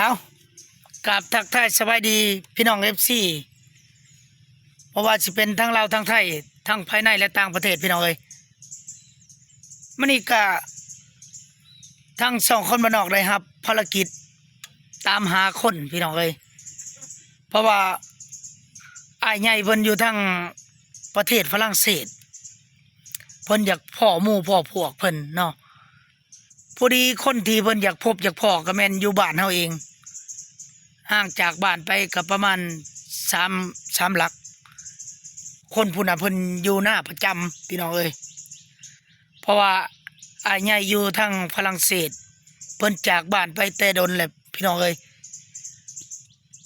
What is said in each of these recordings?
เอากราบทักทายสบายดีพี่น้องFCเพราะว่าสิเป็นทั้งลาวทั้งไทยทั้งภายในและต่างประเทศพี่น้องเอ้ยมื้อนี้ก็ทั้งสองคนบ้านนอกได้ครับภารกิจตามหาคนพี่น้องเอ้ยเพราะว่าอ้ายใหญ่เพิ่นอยู่ทั้งประเทศฝรั่งเศสเพิ่นอยากพ่อหมู่พ่อพวกเพิ่นเนาะพอดีคนที่เพิ่นอยากพบอยากพ่อก็แม่นอยู่บ้านเฮาเองห่างจากบ้านไปก็ประมาณ3หลักคนผู้น่ะเพิ่นอยู่หน้าประจำพี่น้องเอ้ยเพราะว่าอ้ายใหญ่อยู่ทางฝรั่งเศสเพิ่นจากบ้านไปแต่ดนแหละพี่น้องเอ้ย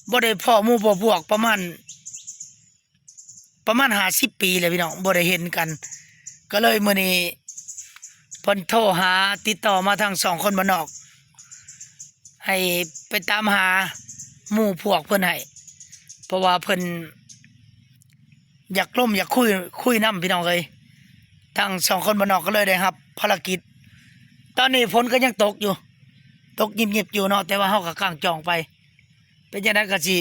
บ่ได้พ่อหมู่พ่อพวกประมาณ50 ปีเลยพี่น้องบ่ได้เห็นกันก็เลยมื้อนี้เพิ่นโทรหาติดต่อมาทางสองคนบ้านนอกให้ไปตามหาหมู่พวกเพิ่นให้เพราะว่าเพิ่นอยากล่มอยากคุยนำพี่น้องเอ้ยทางสองคนบ้านนอกก็เลยได้ครับภารกิจตอนนี้ฝนก็ยังตกอยู่ตกยิบๆอยู่เนาะแต่ว่าเฮาก็กางจองไปเป็นจังได๋ก็สิ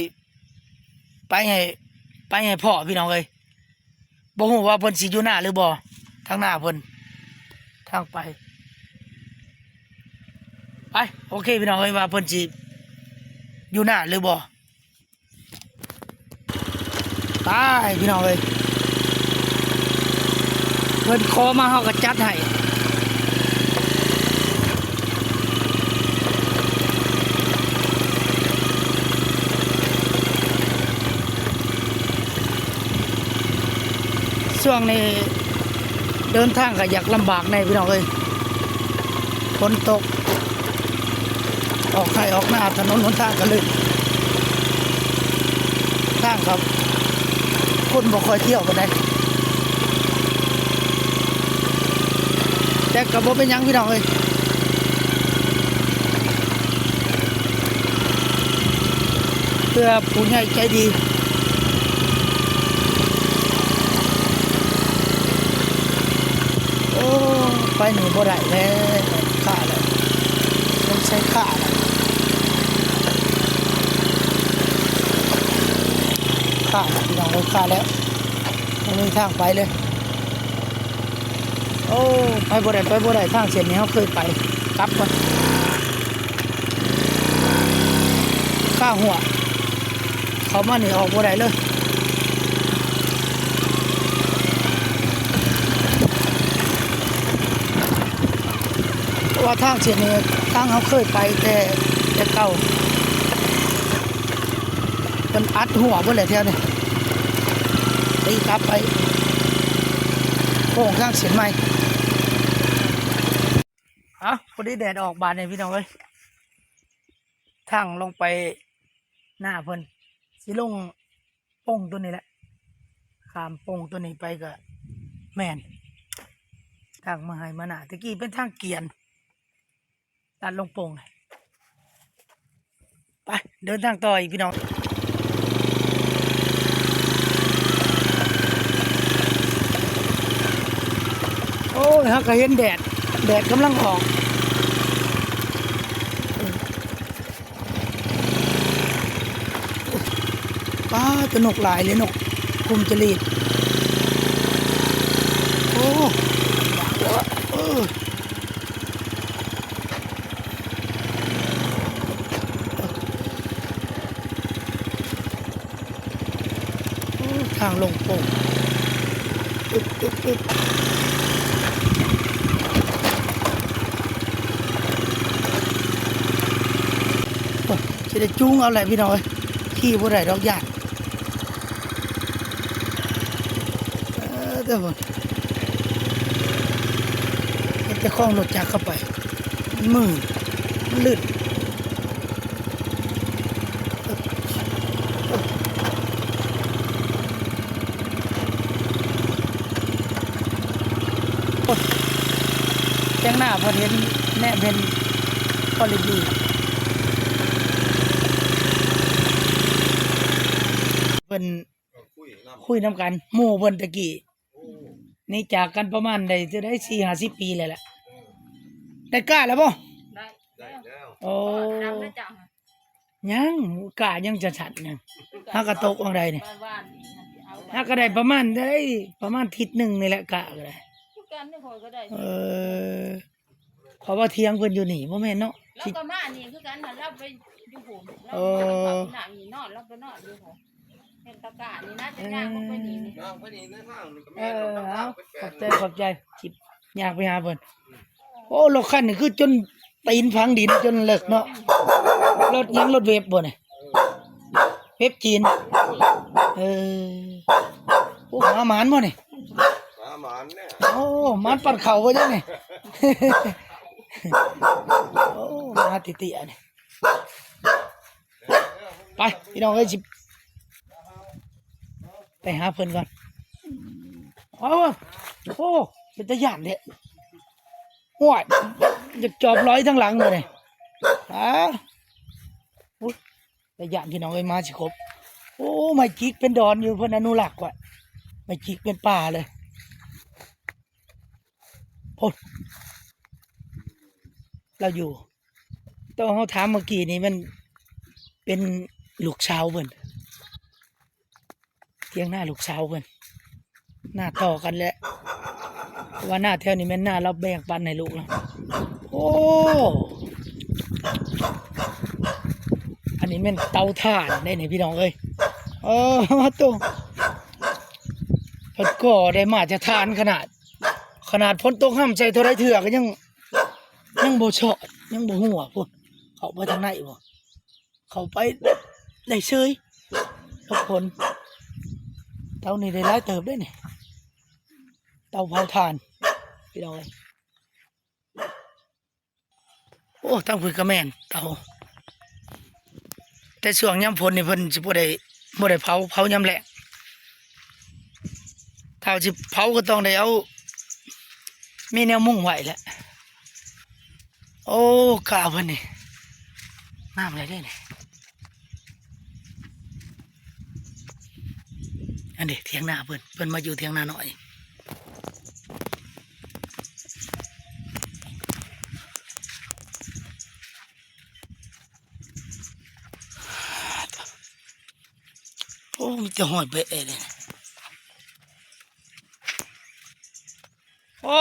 ไปให้พ่อพี่น้องเอ้ยบ่ฮู้ว่าเพิ่นสิอยู่หน้าหรือบ่ทางหน้าเพิ่นทางไปโอเคพี่น้องเอ้ยว่าเพิ่นสิอยู่หน้าหรือบ่ไปพี่น้องเอ้ยเพิ่นขอมาเฮาก็จัดให้ช่วงนี้เดินทางก็อยากลำบากในพี่น้องเอ้ยฝนตกออกให้ออกหน้าถนนหนทางก็เลยทางครับคนบ่ค่อยเที่ยวกันได้แต่ก็บ่เป็นหยังพี่น้องเอ้ยเพื่อผู้ใหญ่ใจดีโอ้ไปหนีบ่ได้แล้วค่าแล้วต้องใช้ค่าแล้วค่าพี่น้องเอ้ยค่าแล้วไม่มีทางไปเลยโอ้ไปบ่ได้ทางเส้นนี้เขาเคยไปกลับก่อนข้าหัวเขามาหนีออกบ่ได้เลยว่าทางเส้นนี้ทางเขาเคยไปแต่เก่าเป็นอัดหัวบ่เลยเท่านี้ตีกลับไปโค้งทางเส้นใหม่พอดีแดดออกบานเนี่ยพี่น้องเอ้ยทางลงไปหน้าเพิ่นสิลงโป่งตัวนี้แหละข้ามโป่งตัวนี้ไปก็แม่นทางมาให้มาหน้าตะกี้เป็นทางเกียนตัดลงโป่งไปเดินทางต่ออีกพี่น้องโอ้ยฮะก็เห็นแดดกำลังออกป้าจะนกหลายเลยนกคุมจรีดโอ้ทางลงโป่งจะได้จูงเอาอะไรพี่น้อยขี่บ่ได้ดอกยากเดี๋ยวมันจะคล้องรถจักรเข้าไปมือลื่นแจ้งหน้าพอเห็นแน่เป็นพอลีดีเพิ่นคุยน้ำกันหมู่เพิ่นตะกี้นี่จากกันประมาณได้จะได้40-50 ปีเลยแหละได้กล้าแล้วบ่ได้แล้วโอ้ ยังกะยังจะฉันยังหากระตกอังใดนี่ บ้านนี่เอา หากระได้ประมาณทิศหนึ่งนี่แหละกะก็ได้ ทุกการไม่คอยก็ได้ เพราะว่าเที่ยงเพิ่นอยู่นี่บ่แม่นเนาะ แล้วก็มานี่คือกันเราไปอยู่ผมเราหนังนี่นอนเราไปนอนอยู่ผมเห็นตะกานี่นะจะย่างลงไปนี่ ย่างไปนี่ในทางนี่ก็ เอ แม่น อ รถ เอา เป็นแป ข ด อบใจจิบอยากไปหาเพิ่นโอ้รถคันนี่คือจนตีนพังดินจนเลิกเนาะรถยังรถเวฟบ่นี่เวฟจีนเออโอ้หาหมานบ่นี่ หาหมานเนี่ย โอ้หมานปัดเข่าบ่จังนี่ โอ้มาติๆอันนี้ไปพี่น้องเอ้ยสิไปหาเพิ่นก่อนโอ้เป็นตาย่านเด้ห่วยอยากจอบร้อยทั้งหลังเลยอุ๊ยตาย่านพี่น้องเอ้ยมาสิครบโอ้ไม่จิกเป็นดอนอยู่เพิ่นอนุรักษ์ไว้ไม่จิกเป็นป่าเลยพ่นเราอยู่ตอนเขาถามเมื่อกี้นี้มันเป็นลูกสาวเพิ่นเที่ยงหน้าลูกสาวเพิ่นหน้าต่อกันแหละว่าหน้าแถวนี้แม่นหน้าเราแบ่งปันให้ลูกแล้วโอ้อันนี้แม่นเตาถ่านได้นี่พี่น้องเอ้ยมาตู้เพิ่นก็ได้มาจะทานขนาดฝนตกห้ามใจเท่าไรเถื่อก็ยังบ่ชอดยังบ่หัวพุ่นเข้าไปทางไหนบ่เข้าไปได้เฉยทุกคนเตานี่ได้หลายเติบได้นี่เตาเผาถ่านพี่น้องเอ้ยโอ้ตั้งพื้นกระแมนเตาแต่ช่วงยามฝนนี่เพิ่นสิบ่ได้เผายามแล้งถ้าสิเผาก็ต้องได้เอามีแนวมุ่งไว้แหละโอ้กาเพิ่นนี่น้ำอะไรได้นี่อันนี้เถียงนาเพิ่นมาอยู่เถียงนาหน่อยโอ้มีแต่หอยเบะเลยโอ้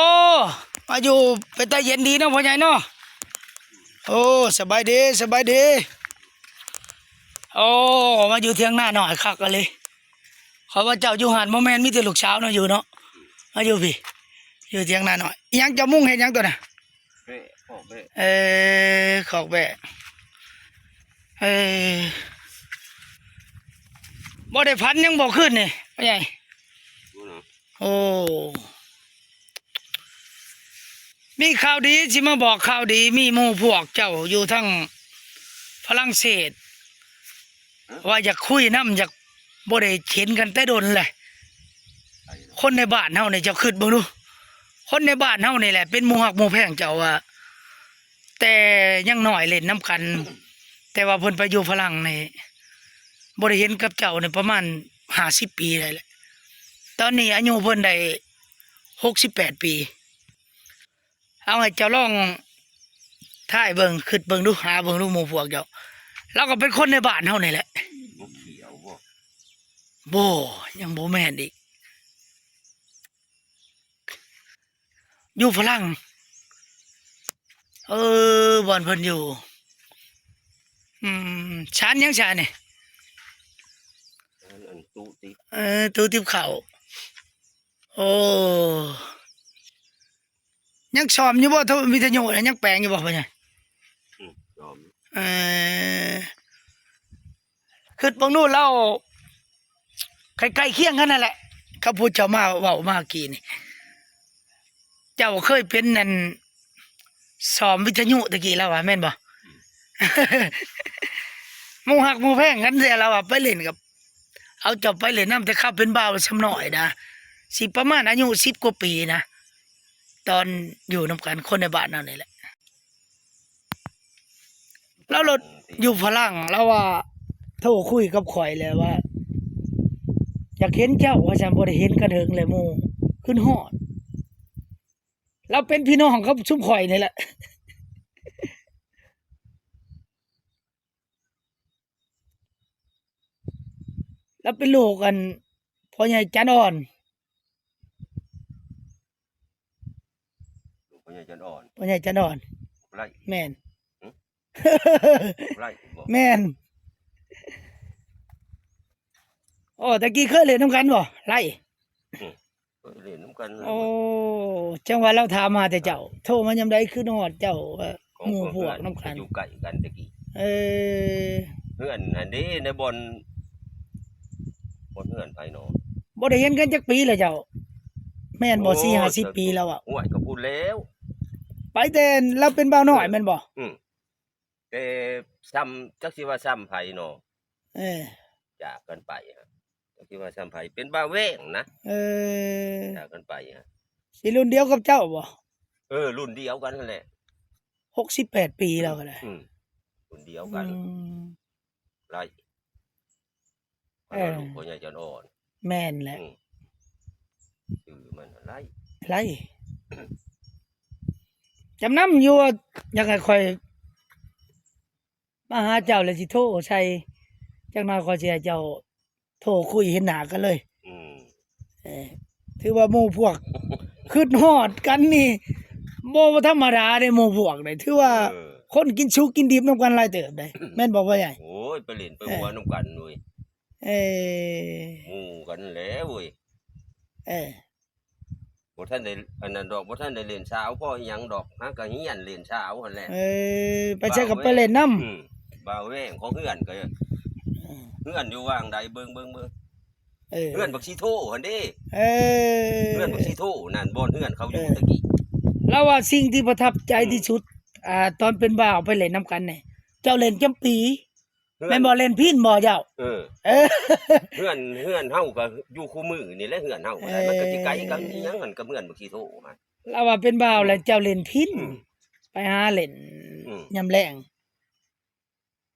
มาอยู่เป็นตาเย็นดีเนาะพ่อใหญ่เนาะโอ้สบายดีโอ้มาอยู่เถียงนาหน่อยคักกันเลยเขาว่าเจ้าอยู่หันโมแมนมีแต่ลูกเช้าวเนาะอยู่เนาะมาอยู่พี่อยู่เถียงนาหน่อยยังจะมุ่งเห็นยังตัวน่ะ เบ้ออกเบ้ ขอกแบะบ่ได้พันยังบ่ขึ้นนี่พ่อใหญ่ ดูนะ โอ้มีข่าวดีสิมาบอกข่าวดีมีหมู่พวกเจ้าอยู่ทั้งฝรั่งเศสว่าอยากคุยน้ำอยากบ่ได้เห็นกันแต่โดนเลยคนในบ้านเฮานี่เจ้าคิดเบิ่งดูคนในบ้านเฮานี่แหละเป็นหมู่ฮักหมู่แพงเจ้าว่าแต่ยังน้อยเล่นน้ำกัน แต่ว่าเพิ่นไปอยู่ฝรั่งนี่บ่ได้เห็นกับเจ้านี่ประมาณ50 ปีได้แหละตอนนี้อายุเพิ่นได้68 ปีเอาให้เจ้าลองถ่ายเบิ่งคิดเบิ่งดูหาเบิ่งดูหมู่พวกเจ้าเราก็เป็นคนในบ้านเฮานี่แหละ นกเขียวบ่ บ่ยังบ่แม่นอีกอยู่ฝรั่งบ่อนเพิ่นอยู่ชานยังชานนี่ อันตู้ติด ตู้ติบข้าวโอ้ยังซ้อมอยู่บ่โทวิทยุน่ะยังแปลงอยู่บ่พ่อใหญ่ ยอม คือเบิ่งนู่นเราใกล้ๆเคียงกันนั่นแหละเขาพูดเจ้ามาเว้ามากี้นี่เจ้าเคยเป็นนั่นซ้อมวิทยุตะกี้แล้วว่าแม่นบ่ หมู่ฮักหมู่แพงกันเสียแล้วว่าไปเล่นกับเอาเจ้าไปเล่นน้ำแต่ข้าเป็นบ่าวสำน้อยนะสิประมาณอายุ10 กว่าปีนะตอนอยู่นำกันคนในบ้านนั่นนี่แหละแล้วรถอยู่ฝรั่งแล้วว่าโทรคุยกับข่อยเลยว่าอยากเห็นเจ้าว่าฉันบ่ได้เห็นกระเถิงเลยหมู่ขึ้นฮอดเราเป็นพี่น้องกับชุมข่อยนี่แหละ แล้วเป็นลูกกันพ่อใหญ่จันอ่อน ลูกพ่อใหญ่จันอ่อน พ่อใหญ่จันอ่อน ไล่ แม่น ไล่บ่ แม่นโอ้ตะกี้เคยเล่นน้ำกันบ่ไล่ เล่นน้ำกัน โอ้จังหวะเราถามมาแต่เจ้า โทรมายามใดคือนอดเจ้าหมู่พวกน้ำกัน อยู่ใกล้กันตะกี้ เออ เพื่อนอันนี้ในบนเพื่อนไผเนาะ บ่ได้เห็นกันจักปีเลยเจ้า แม่นบ่4-50 ปีแล้วอ่ะ ห่วยก็พูดแล้ว ไปแต่เราเป็นบ่าวน้อยแม่นบ่ แต่ซ้ำจักสิว่าซ้ำไผเนาะ เออ จากกันไปฮะจักสิว่าซ้ำไผเป็นบ้าแว้งนะ เออ จากกันไปฮะ สิรุ่นเดียวกับเจ้าบ่ รุ่นเดียวกันนั่นแหละ 68 ปีแล้วก็ได้ รุ่นเดียวกันไล่ ลูกพ่อใหญ่จันอ่อน แม่นแหละ ชื่อมันไล่ ไรจำนำอยู่ว่าอยากให้คอยมาหาเจ้าเลยสิโทรใส่จักหน่อยขอยสิให้เจ้าโทรคุยเห็นหน้ากันเลย เออถือว่าหมู่พวก คิดฮอดกันนี่บ่ธรรมดาเด้หมู่พวกนี่ถือว่าคนกินชุกกินดิบนำกันหลายเติบได้แม่นบ่พ่อใหญ่ โอ้ยไปเล่นไปหัวน้ำกันเว้ย เออ หมู่กันแล้วเว้ย เออ บ่ทันได้อันนั้นดอกบ่ทันได้เล่นสาวพ่ออีหยังดอกหาก็เฮียนเล่นสาวหั่นแหละ เออไปใช้กับไปเล่นนำ บ่าวแว้งของเฮือนก็เฮือนอยู่ว่างใดเบิ่ง เออ เฮือนบักสิโทหั่นเด้ เออ เฮือนบักสิโทนั่นบ่อนเฮือนเขาอยู่ตะกี้ แล้วว่าสิ่งที่ประทับใจที่สุดตอนเป็นบ่าวไปเล่นน้ำกันเนี่ยเจ้าเล่นจำปีแม่นบ่เล่นพินบ่เจ้า เออ เออ เฮือนเฮาก็อยู่คู่มือนี่แหละเฮือนเฮามันก็สิไกลกันอีหยังมันก็เหมือนบักสิโทมัน แล้วว่าเป็นบ่าวแล้วเจ้าเล่นพินไปหาเล่นยามแลง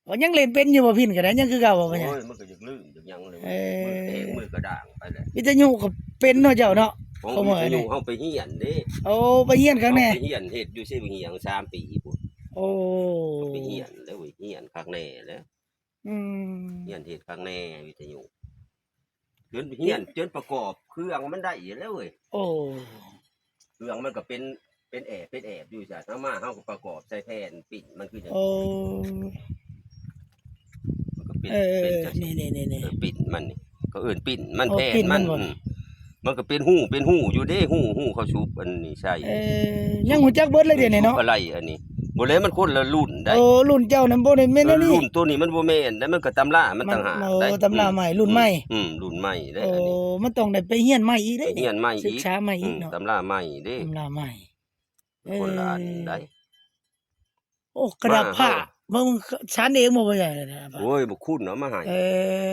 ว่ายังเล่นเป็นอยู่บ่พินก็ได้ยังคือเก่าบ่ โอ้ เนี่ย ยมันก็อยากลืมอยากหยังเลยมือแข็งมือกระด้างไปแหละ วิทยุก็เป็นเนาะเจ้าเนาะ ของวิทยุเฮาไปเฮียนเด้ โอ้ไปเฮียนครั้งแน่ ไปเฮียนเฮ็ดอยู่ซิเฮียง3 ปีพุ่น โอ้ ไปเฮียนแล้วเว้ยเฮียนคักแน่แล้ว อืม เฮียนเฮ็ดคักแน่วิทยุจนเฮียนจนประกอบเครื่องมันได้แล้วเว้ย โอ้ เครื่องมันก็เป็นแอบอยู่จ้ะถ้ามาเฮาก็ประกอบใส่แผ่นปิ่นมันคือจัง โอ้ มันก็เป็น จัง นี่ปิ่นมันนี่ก็เอิ้นปิ่นมัน โอ้ แผ่น ปิ่นมั มัน น บ่ มันก็เป็นหูอยู่เด้หูเขาชุบอันนี้ใช่ ยังหูจักเบิดเลยเดี๋ยวนี้เนาะ อะไรอันนี้บ่เลยมันคนละรุ่นได้ โอ้รุ่นเจ้านั้นบ่ได้แม่นอันนี้ รุ่นตัวนี้มันบ่แม่นได้มันก็ตำรามันต่างหากได้ ตำราใหม่รุ่นใหม่ รุ่นใหม่ได้ โอ้ อันนี้ มันต้องได้ไปเฮียนใหม่อีก ไป เด้ เฮียนใหม่ ศึ อี ก ก ษาใหม่อีกเนาะ ตำราใหม่เด้ ตำราใหม่ คนละอันได้ โอ้กระดาษผ้าเบิ่งชั้นเองบ่ว่าใหญ่เลยนะ โอ้ยบ่คุ้นเนาะมาให้ เอ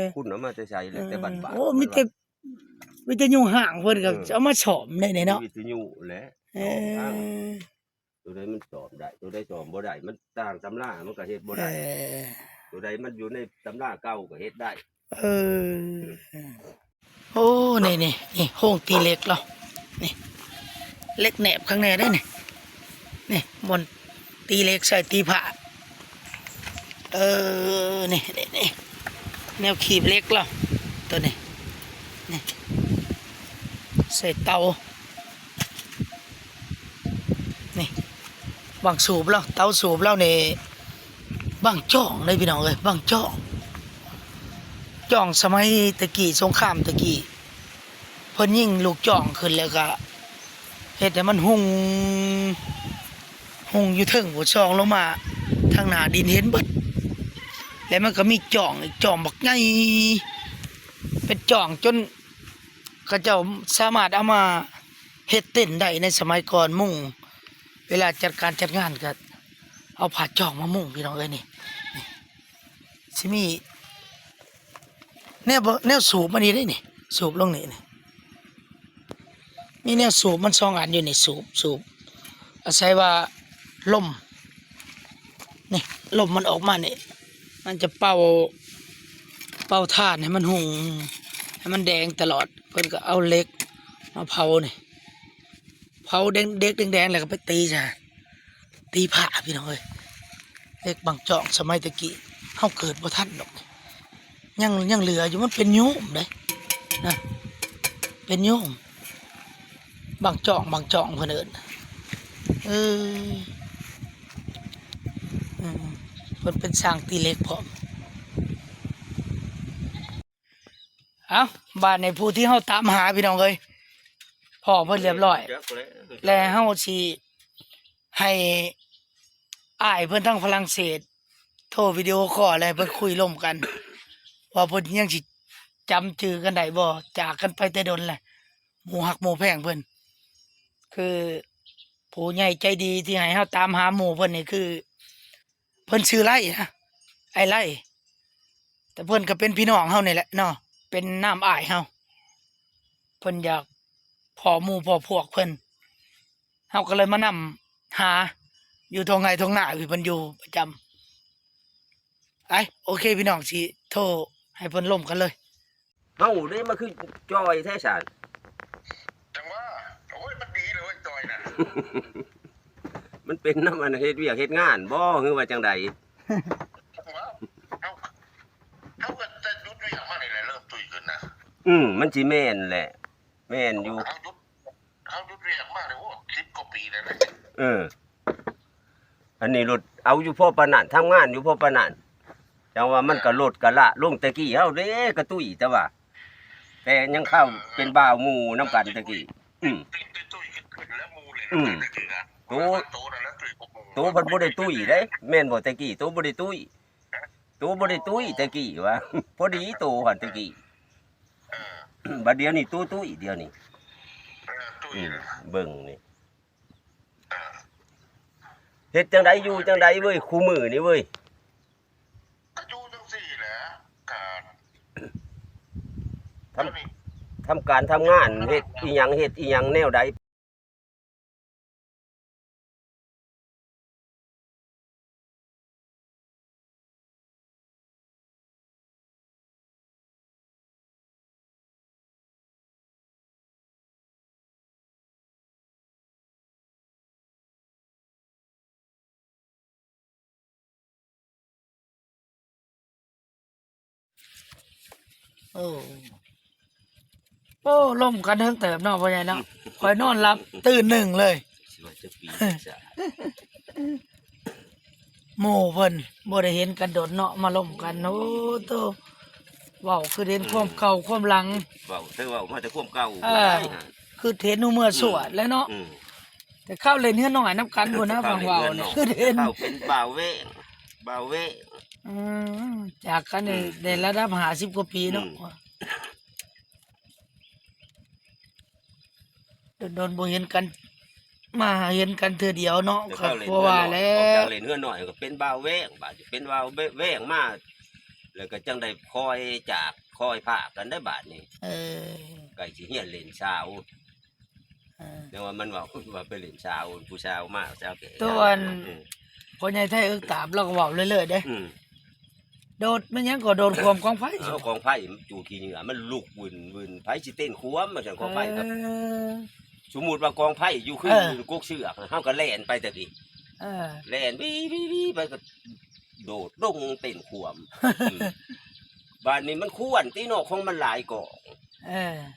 อ คุ้นเนาะมาแต่ใช้เลยแต่บ้าน โอ้มีแต่วิทยุห่างเพิ่นก็เอามาฉอมได้เนาะ วิทยุแหละ เออ ตัวใดมันสอบได้ตัวใดสอบบ่ได้มันต่างตำรามันก็เฮ็ดบ่ เอ ได้ อ ตัวใดมันอยู่ในตำราเก่าก็เฮ็ดได้ เออโอ้นี่โฮงตีเหล็กเหรอนี่เหล็กแหนบข้างในได้นี่บนตีเหล็กใส่ตีผ้านี่แนวขีบเหล็กเหรอตัวนี้นี่ใส่เตานี่บางสูบแล้วเตาสูบแล้วนี่บางจ่องเลยพี่น้องเอ้ยบางจ่องสมัยตะกี้สงครามตะกี้เพิ่นยิงลูกจ่องขึ้นแล้วก็เฮ็ดให้มันหุงอยู่เทิงหัวช่องลงมาทางหน้าดินเห็นเบิดแล้วมันก็มีจ่องอีกจ่องบักใหญ่เป็นจ่องจนเขาเจ้าสามารถเอามาเฮ็ดเต้นได้ในสมัยก่อนมุ่งเวลาจัดการจัดงานก็เอาผ้าจ่องมามุ่งพี่น้องเอ้ยนี่สิมีแนวสูบมันนี่ได้นี่สูบลงนี่มีแนวสูบมัน2อันอยู่นี่สูบอาศัยว่าลมนี่ลมมันออกมานี่มันจะเป่าถ่านให้มันหุงให้มันแดงตลอดเพิ่นก็เอาเหล็กมาเผานี่เผาแดงแล้วก็ไปตีจ้ะตีผ้าพี่น้องเอ้ยเหล็กบางจอกสมัยตะกี้เฮาเกิดบ่ทันดอก ยังเหลืออยู่มันเป็นยุ่มเด้นะเป็นยุ่มบางจ่องเพิ่นเอิ้นเออเพิ่นเป็นสร้างตีเหล็กพร้อมเอ้าบ้านในผู้ที่เฮาตามหาพี่น้องเอ้ยพ่อเพิ่นเรียบร้อย และเฮาสิให้อ้ายเพิ่นทั้งฝรั่งเศสโทรวิดีโอคอลอะไรเพิ่นคุยร่วมกัน ว่าเพิ่นยังสิจำชื่อกันได้บ่จากกันไปแต่ดนแหละหมู่ฮักหมู่แพงเพิ่นคือผู้ใหญ่ใจดีที่ให้เฮาตามหาหมู่เพิ่นนี่คือเพิ่นชื่อไร่นะไอ้ไร่แต่เพิ่นก็เป็นพี่น้องเฮานี่แหละเนาะเป็นน้ำอ้ายเฮาเพิ่นอยากพ่อหมู่พ่อพวกเพิ่นเฮาก็เลยมานำหาอยู่ตรงไหนตรงหน้าพี่เพิ่นอยู่ประจำโอเคพี่น้องสิโทรให้เพิ่นล่มกันเลย เฮาได้มาคือจอยแท้สาร จังว่าโอ้ยมันดีเลยจอยน่ะ มันเป็นน้ำมันเฮ็ดเวียกเฮ็ดงานบ่ฮือว่าจังใด จังว่าเขาก็จะยุดเรียกมานี่แหละเริ่มตุยขึ้นนะ มันสิแม่นแหละ แม่นอยู่ เขายุดเรียกมาเลยโอ้10 กว่าปีแล้วนะ อันนี้รถเอาอยู่พ่อปานนั้นทำงานอยู่พ่อปานนั้นจังว่ามันก็ลดก็ละลงตะกี้เฮาเด้กระตุ้ยแต่ว่า แต่ยังเข้าเป็นบ่าวหมู่นํกันตะกี้ตุยขึ้นแล้วมูเลย นะโต โตแล้วตุยกับมู โตเพิ่นบ่ได้ตุ้ยเด้แม่นบ่ตะกี้โตบ่ได้ตุ้ยโตบ่ได้ตุ้ยตะกี้ว่า พอดีโตหั่นตะกี้บัดเดี๋ยวนี้โตตุ้ยเดี๋ยวนี้ ตุย เบิ่งนี่เฮ็ดจังไดอยู่จังไดเว้ยคู่มือนี่เว้ย ก็อยู่จังซี่แหละการ ทำการทำงานเฮ็ดอีหยังแนวใดโอ้ล่มกันเทิงเติบเนาะพ่อใหญ่เนาะคอยนอนหลับตื่นหนึ่งเลย สิว่าจะปีจ้ะ หมู่เพิ่นบ่ได้เห็นกันโดดเนาะมาล่มกันโอ้โตเว้าคือเห็นความเก่าความหลัง เว้าเธอเว้ามาแต่ความเก่า คือเห็นหนูเมื่อสวดแล้วเนาะแต่เข้าเล่นเฮือน้อยน้ำกันพุ่นนะฟังเว้านี่คือเห็น เข้าเป็นบ่าวเวง จากกันนี่ได้ระดับ50 กว่าปีเนาะโดนบ่เห็นกันมาเห็นกันเทื่อเดียวเนาะก็เพราะว่าแล้ ออกจากเล่นเฮือน้อยก็เป็นบ่าวแวงบาดจะเป็นบ่าวแวงมาแล้วก็จังได้คอยจากคอยพากันได้บาดนี้ไก่สิเฮียนเล่นสาวแต่ว่ามันว่าไปเล่นสาวผู้สาวมาสาวแก่ ตัวอันพ่อใหญ่ไทยตามเราก็เว้าเรื่อยๆเด้โดดมันยังก็โดนความกองไฟ เอากองไผ่จู่ขี้เหงื่อมันลุกวุ่นไผสิเต้นควมมาจังกองไผ่ครับสมมุติว่ากองไผ่อยู่ขึ้นกุกเสือกเฮาก็แล่นไปแต่ดิแล่นวิไปก็โดดลงเต้นควมบ้านนี้มันควรตีนอกของมันหลายกอง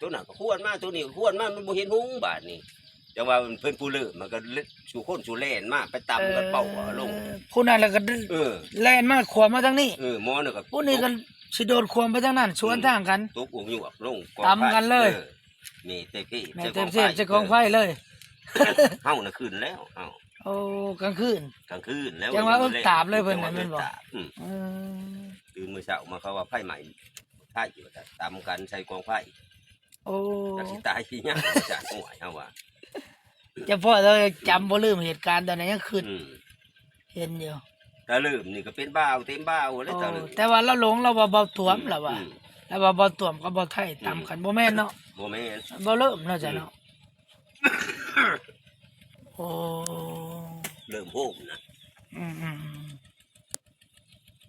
ตัวนั้นก็ควรมาตัวนี้ก็ควรมามันบ่เห็นหุงบ้านนี้จังว่าเพิ่นผู้เลิศมันก็สู่คนสู่แล่นมาไปตำกันเป่าลง ผู้นั้นแล้วก็แล่นมาขวามาทางนี้ หมอนี่ก็ ผู้นี้ก็สิโดนขวาไปทางนั้นสวนทางกัน ตกองหยวกลง ตำกันเลย นี่เตพี่ แม่เต็มเสียบจะกองไฟเลย เฮาน่ะขึ้นแล้วเฮา โอ้กลางคืน กลางคืนแล้ว จังว่าตาบเลยเพิ่นน่ะแม่นบ่ ตื่นมื้อเช้ามาเขาว่าไฟไหม้ไฟอยู่แต่ตำกันใส่กองไฟ โอ้ จักสิตายสิหยังจากหวยเฮาว่า จะพ่อเราจำบ่ลืมเหตุการณ์ตอนนั้นยังคืนเห็นอยู่ ตาลืมนี่ก็เป็นบ้าวเต็มบ้าวแล้วตาลืม แต่ว่าเราหลงเราว่าเบาถ่วมล่ะว่าแล้วว่าเบาถ่วมกับเบาไทยตามกันบ่แม่นเนาะ บ่แม่น บ่เริ่มเนาะจ้ะเนาะโอ้ เริ่มโฮมนะ อืม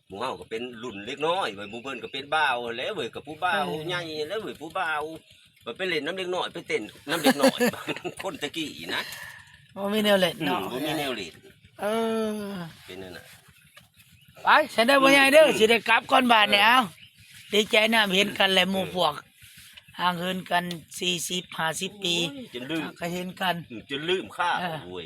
หมู่เฮาก็เป็นรุ่นเล็กน้อยไว้หมู่เพิ่นก็เป็นบ้าวแล้วเว้ยก็ผู้บ้าวใหญ่แล้วเว้ยผู้บ้าวก็ไปเล่นน้ำเล็กน้อยไปเต้นน้ำเล็กน้อย คนตะกี้นะ บ่มีแนวเล่นเนาะ บ่มีแนวเล่น อ เป็นนั่นน่ะ ไปฉันได้บ่ใหญ่เด้อสิได้กลับก่อนบ้านเนี่ยเอา ดีใจนะเห็นกันแหละหมู่พวกห่างเหินกัน40-50 ปี โอ้ยจนลืม ก็เห็นกัน จนลืมค่า เออ โอ้ย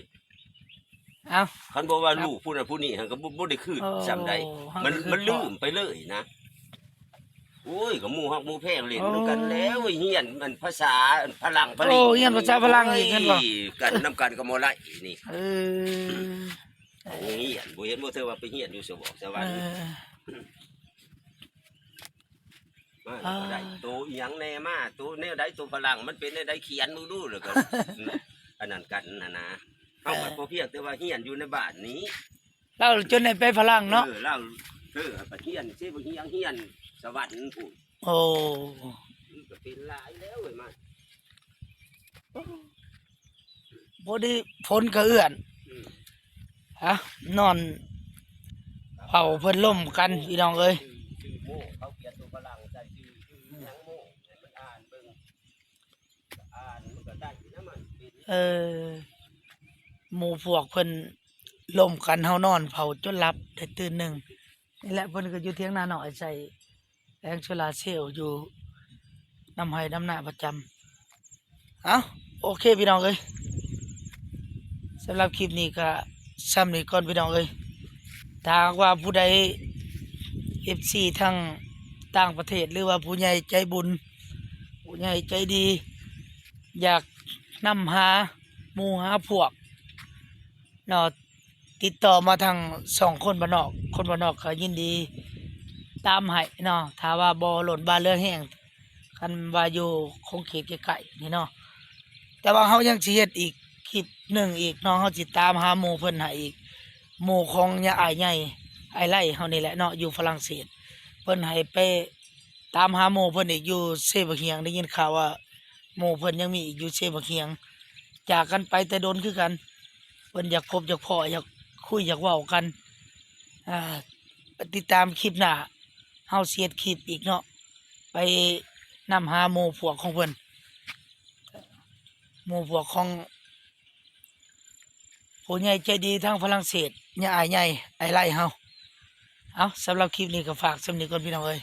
เอ้า คันบอกว่าลูกผู้นั้นผู้นี้หันก็บ่ได้คืน โอ้ ซ้ำใด หันก็คือ มันลืมไปเลยนะโอ้ยก็หมู่ฮักหมู่แพงเล่น โอ้ นำกันแล้วไอ้เฮียนมันภาษาพลังผลิ โอ้เฮียนภาษาฝรั่งอีกนั่นบ่ โอ้ยกันนำกันก็บ่ไล่นี่ เออ เอาเฮียนบ่เห็นบ่เธอว่าไปเฮียนอยู่สบอกสวรร เอ ค์ อ มาก็ได้โตอีหยังแน่มาโตแนวใดโตพลังมันเป็นแนวใดเขียนดูๆแล้วก็ อันนั้นกันนะเอามันบ่เพียงแต่ว่าเฮียนอยู่ในบ้านนี้ เราจนได้ไปฝรั่งเนาะ เราไปเฮียนสิบ่เฮียนสวรรค์พูด โอ้ มันก็เป็นหลายแล้วเว้ยมัน บ่ได้ฝนก็เอื้อน อืม ฮะนอนเผาเพิ่นล่มกันพี่น้องเอ้ย ชื่อโม่เขาเขียนตัวพลังใส่ชื่อหยังโม่ให้มันอ่านเบิ่งอ่านมันก็ได้นะมันเป็น เออหมู่พวกเพิ่นล่มกันเฮานอนเผาจนหลับได้ตื่นหนึ่งนี่แหละเพิ่นก็อยู่เถียงนาน้อยใส่แรงโซลาร์เซลล์อยู่น้ำไห้น้ำหน้าประจำเอาโอเคพี่น้องเอ้ยสำหรับคลิปนี้ก็ซ้ำนี้ก่อนพี่น้องเอ้ยถ้าหากว่าผู้ใด FC ทั้งต่างประเทศหรือว่าผู้ใหญ่ใจบุญผู้ใหญ่ใจดี อยากนำหาหมู่หาพวกเนาะติดต่อมาทาง2 คนบ้านนอก คนบ้านนอกก็ยินดีตามให้เนาะถ้าว่าบ่หล่นบ้านเรือแห้งคันว่าอยู่คงเขตใกล้ๆนี่เนาะแต่ว่าเฮายังสิเฮ็ดอีกคลิปหนึ่งอีกเนาะเฮาสิตามหาหมู่เพิ่นให้อีกหมู่ของย่าอ้ายใหญ่อ้ายไล่เฮานี่แหละเนาะอยู่ฝรั่งเศสเพิ่นให้ไปตามหาหมู่เพิ่นอีกอยู่เซบะเฮียงได้ยินข่าวว่าหมู่เพิ่นยังมีอีกอยู่เซบะเฮียงจากกันไปแต่โดนคือกันเพิ่นอยากพบอยากพ้ออยากคุยอยากเว้ากันอ่าติดตามคลิปหน้าเฮาสิเฮ็ดคลิปอีกเนาะไปนำหาหมู่พวกของเพิ่นหมู่พวกของผู้ใหญ่ใจดีทางฝรั่งเศสย่าอ้ายใหญ่อ้ายไล่เฮาเอาสำหรับคลิปนี้ก็ฝากสำนี้ก่อนพี่น้องเอ้ย